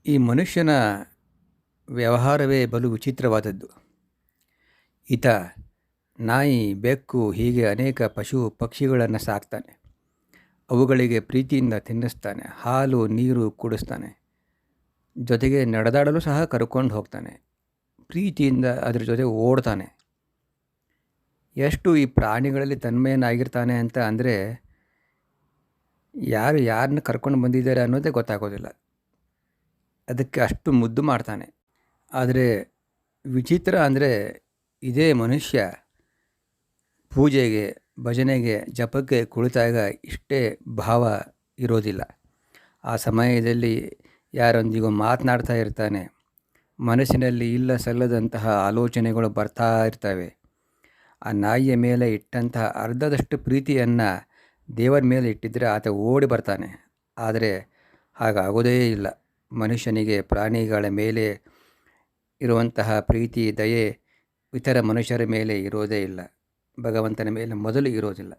ಈ ಮನುಷ್ಯನ ವ್ಯವಹಾರವೇ ಬಲು ವಿಚಿತ್ರವಾದದ್ದು. ಈತ ನಾಯಿ, ಬೆಕ್ಕು ಹೀಗೆ ಅನೇಕ ಪಶು ಪಕ್ಷಿಗಳನ್ನು ಸಾಕ್ತಾನೆ. ಅವುಗಳಿಗೆ ಪ್ರೀತಿಯಿಂದ ತಿನ್ನಿಸ್ತಾನೆ, ಹಾಲು ನೀರು ಕುಡಿಸ್ತಾನೆ, ಜೊತೆಗೆ ನಡೆದಾಡಲು ಸಹ ಕರ್ಕೊಂಡು ಹೋಗ್ತಾನೆ. ಪ್ರೀತಿಯಿಂದ ಅದ್ರ ಜೊತೆ ಓಡ್ತಾನೆ. ಎಷ್ಟು ಈ ಪ್ರಾಣಿಗಳಲ್ಲಿ ತನ್ಮಯನಾಗಿರ್ತಾನೆ ಅಂತ ಅಂದರೆ ಯಾರನ್ನ ಕರ್ಕೊಂಡು ಬಂದಿದ್ದಾರೆ ಅನ್ನೋದೇ ಗೊತ್ತಾಗೋದಿಲ್ಲ. ಅದಕ್ಕೆ ಅಷ್ಟು ಮುದ್ದು ಮಾಡ್ತಾನೆ. ಆದರೆ ವಿಚಿತ್ರ ಅಂದರೆ ಇದೇ ಮನುಷ್ಯ ಪೂಜೆಗೆ, ಭಜನೆಗೆ, ಜಪಕ್ಕೆ ಕುಳಿತಾಗ ಇಷ್ಟೇ ಭಾವ ಇರೋದಿಲ್ಲ. ಆ ಸಮಯದಲ್ಲಿ ಯಾರೊಂದಿಗೂ ಮಾತನಾಡ್ತಾ ಇರ್ತಾನೆ. ಮನಸ್ಸಿನಲ್ಲಿ ಇಲ್ಲ ಸಲ್ಲದಂತಹ ಆಲೋಚನೆಗಳು ಬರ್ತಾ ಇರ್ತವೆ. ಆ ನಾಯಿಯ ಮೇಲೆ ಇಟ್ಟಂತಹ ಅರ್ಧದಷ್ಟು ಪ್ರೀತಿಯನ್ನು ದೇವರ ಮೇಲೆ ಇಟ್ಟಿದ್ದರೆ ಆತ ಓಡಿ ಬರ್ತಾನೆ. ಆದರೆ ಹಾಗಾಗೋದೇ ಇಲ್ಲ. ಮನುಷ್ಯನಿಗೆ ಪ್ರಾಣಿಗಳ ಮೇಲೆ ಇರುವಂತಹ ಪ್ರೀತಿ, ದಯೆ ಇತರ ಮನುಷ್ಯರ ಮೇಲೆ ಇರೋದೇ ಇಲ್ಲ. ಭಗವಂತನ ಮೇಲೆ ಮೊದಲು ಇರೋದಿಲ್ಲ.